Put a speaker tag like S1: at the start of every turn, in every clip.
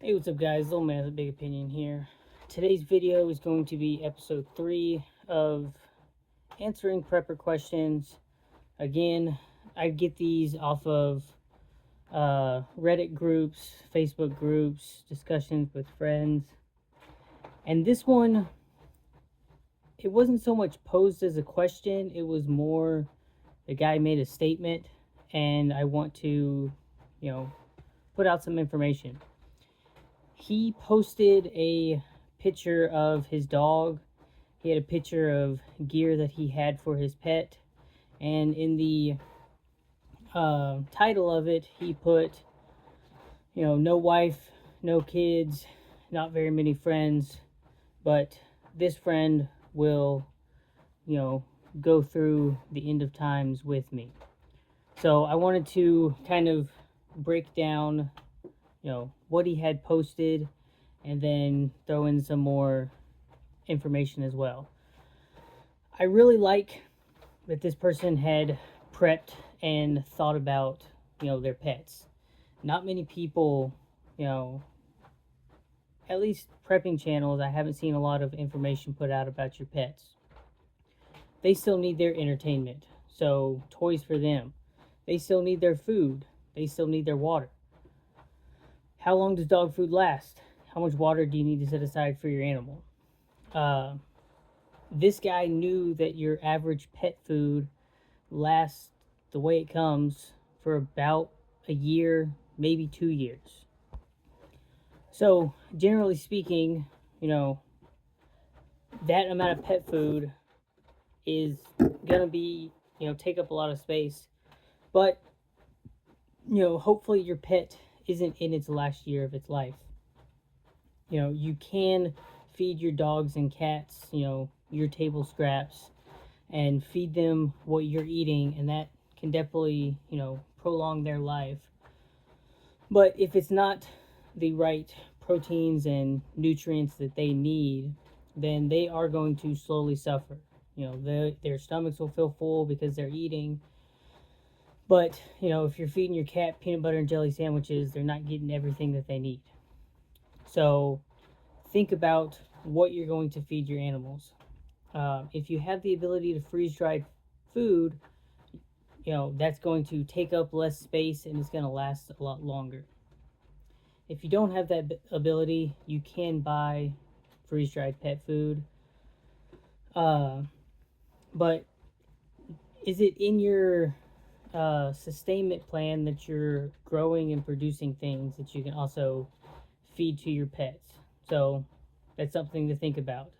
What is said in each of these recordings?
S1: Hey, what's up guys? Little Man with a Big Opinion here. Today's video is going to be episode 3 of answering prepper questions. Again, I get these off of Reddit groups, Facebook groups, discussions with friends. And this one, it wasn't so much posed as a question, it was more the guy made a statement and I want to, put out some information. He posted a picture of his dog. He had a picture of gear that he had for his pet, and in the title of it, he put, no wife, no kids, not very many friends, but this friend will, you know, go through the end of times with me. So I wanted to kind of break down, what he had posted and then throw in some more information as well. I really like that this person had prepped and thought about, their pets. Not many people, at least prepping channels, I haven't seen a lot of information put out about your pets. They still need their entertainment, so toys for them. They still need their food. They still need their water. How long does dog food last? How much water do you need to set aside for your animal? Uh, this guy knew that your average pet food lasts the way it comes for about a year, maybe 2 years. So, generally speaking, that amount of pet food is going to be, take up a lot of space. But, hopefully your pet isn't in its last year of its life. You can feed your dogs and cats, your table scraps and feed them what you're eating, and that can definitely, prolong their life. But if it's not the right proteins and nutrients that they need, then they are going to slowly suffer. Their stomachs will feel full because they're eating. But, if you're feeding your cat peanut butter and jelly sandwiches, they're not getting everything that they need. So think about what you're going to feed your animals. If you have the ability to freeze dried food, that's going to take up less space and it's going to last a lot longer. If you don't have that ability, you can buy freeze dried pet food. But is it in your sustainment plan that you're growing and producing things that you can also feed to your pets? So that's something to think about.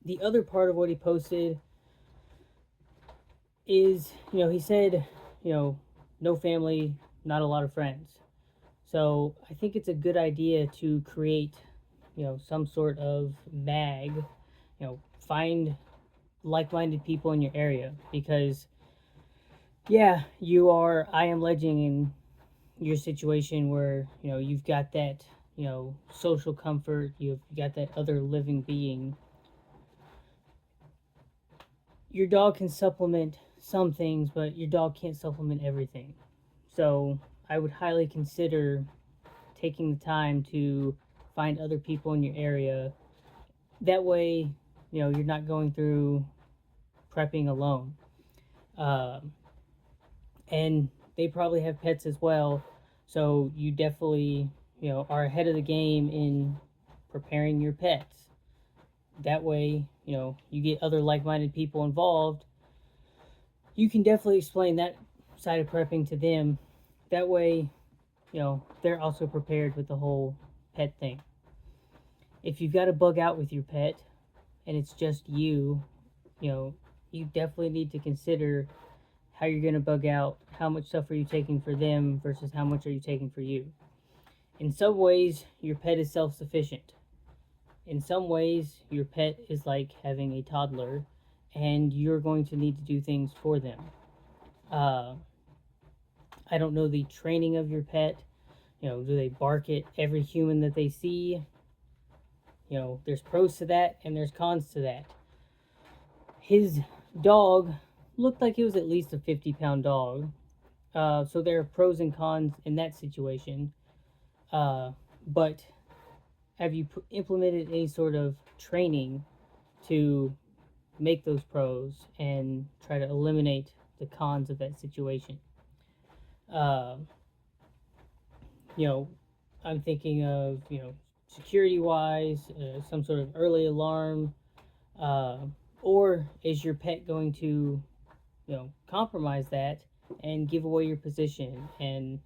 S1: The other part of what he posted is, he said, no family, not a lot of friends. So I think it's a good idea to create, some sort of mag, find like-minded people in your area, because yeah, I am legend in your situation where, you've got that, social comfort, you've got that other living being. Your dog can supplement some things, but your dog can't supplement everything. So I would highly consider taking the time to find other people in your area. That way, you're not going through prepping alone. And they probably have pets as well. So you definitely, are ahead of the game in preparing your pets. That way, you get other like-minded people involved. You can definitely explain that side of prepping to them. That way, they're also prepared with the whole pet thing. If you've got to bug out with your pet and it's just you definitely need to consider how you're going to bug out, how much stuff are you taking for them versus how much are you taking for you. In some ways, your pet is self-sufficient. In some ways, your pet is like having a toddler, and you're going to need to do things for them. I don't know the training of your pet. Do they bark at every human that they see? There's pros to that and there's cons to that. His dog looked like it was at least a 50-pound dog. So there are pros and cons in that situation. But have you implemented any sort of training to make those pros and try to eliminate the cons of that situation? Uh, you know, I'm thinking of, security wise, some sort of early alarm, uh, or is your pet going to, compromise that and give away your position? And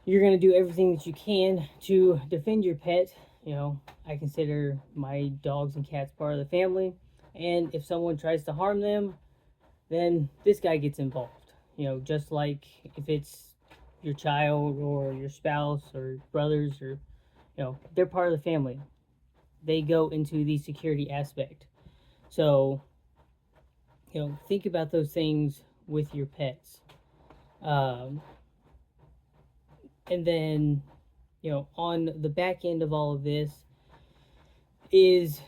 S1: you're going to do everything that you can to defend your pet. I consider my dogs and cats part of the family, and if someone tries to harm them, then this guy gets involved. Just like if it's your child or your spouse or brothers, or they're part of the family. They go into the security aspect. So, think about those things with your pets. Um, and then, on the back end of all of this is,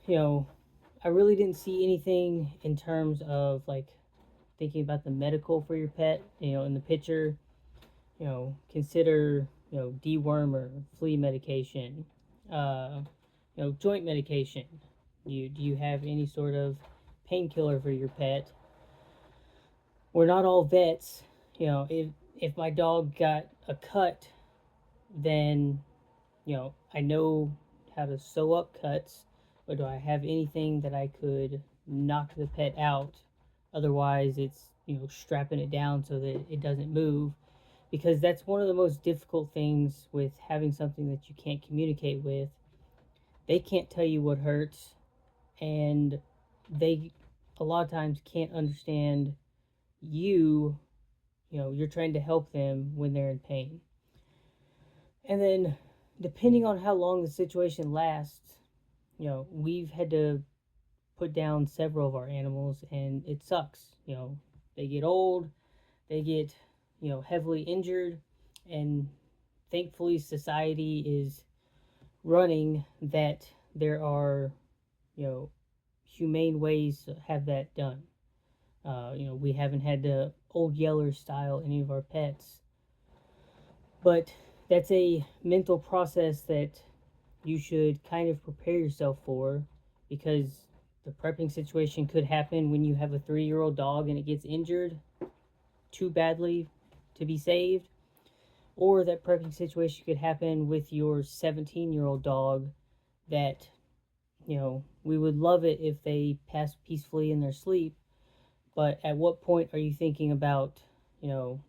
S1: you know, I really didn't see anything in terms of like thinking about the medical for your pet. In the picture, consider, dewormer, flea medication, uh, joint medication. Do you have any sort of painkiller for your pet? We're not all vets. If my dog got a cut, then I know how to sew up cuts, but do I have anything that I could knock the pet out? Otherwise, it's strapping it down so that it doesn't move, because that's one of the most difficult things with having something that you can't communicate with. They can't tell you what hurts, and they a lot of times can't understand you. You're trying to help them when they're in pain. And then, depending on how long the situation lasts, we've had to put down several of our animals, and it sucks. They get old, they get, heavily injured, and thankfully, society is running that there are, you know, humane ways to have that done. We haven't had to old yeller style any of our pets, but that's a mental process that you should kind of prepare yourself for, because the prepping situation could happen when you have a 3-year-old dog and it gets injured too badly to be saved, or that prepping situation could happen with your 17-year-old dog that, we would love it if they passed peacefully in their sleep, but at what point are you thinking about, you know,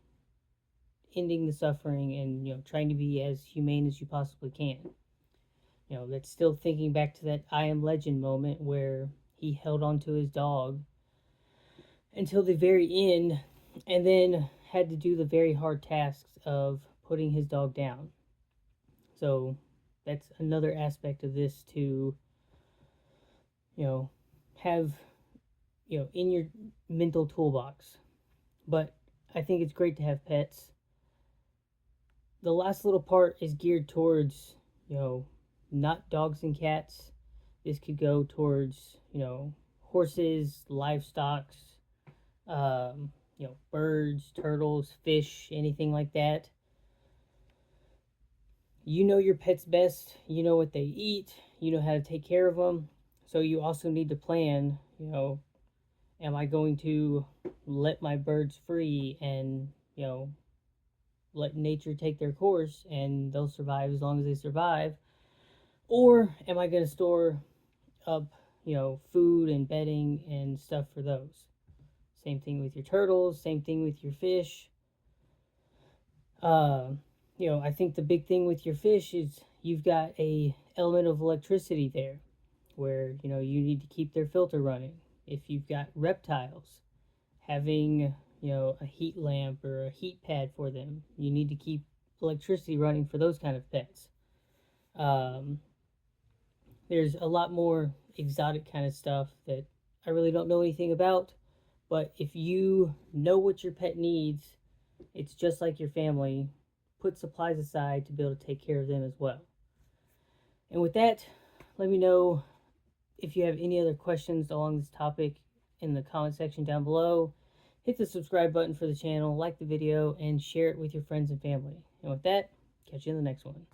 S1: ending the suffering and, trying to be as humane as you possibly can? That's still thinking back to that I Am Legend moment where he held on to his dog until the very end, and then had to do the very hard tasks of putting his dog down. So that's another aspect of this to, have, in your mental toolbox. But I think it's great to have pets. The last little part is geared towards, not dogs and cats. This could go towards, horses, livestock, birds, turtles, fish, anything like that. You know your pets best. You know what they eat. You know how to take care of them. So you also need to plan, am I going to let my birds free and, let nature take their course and they'll survive as long as they survive? Or am I going to store up, food and bedding and stuff for those? Same thing with your turtles, same thing with your fish. Uh, I think the big thing with your fish is you've got a element of electricity there where, you need to keep their filter running. If you've got reptiles, having, a heat lamp or a heat pad for them, you need to keep electricity running for those kind of pets. Um, there's a lot more exotic kind of stuff that I really don't know anything about, but if you know what your pet needs, it's just like your family. Put supplies aside to be able to take care of them as well. And with that, let me know if you have any other questions along this topic in the comment section down below. hit the subscribe button for the channel, like the video, and share it with your friends and family. And with that, catch you in the next one.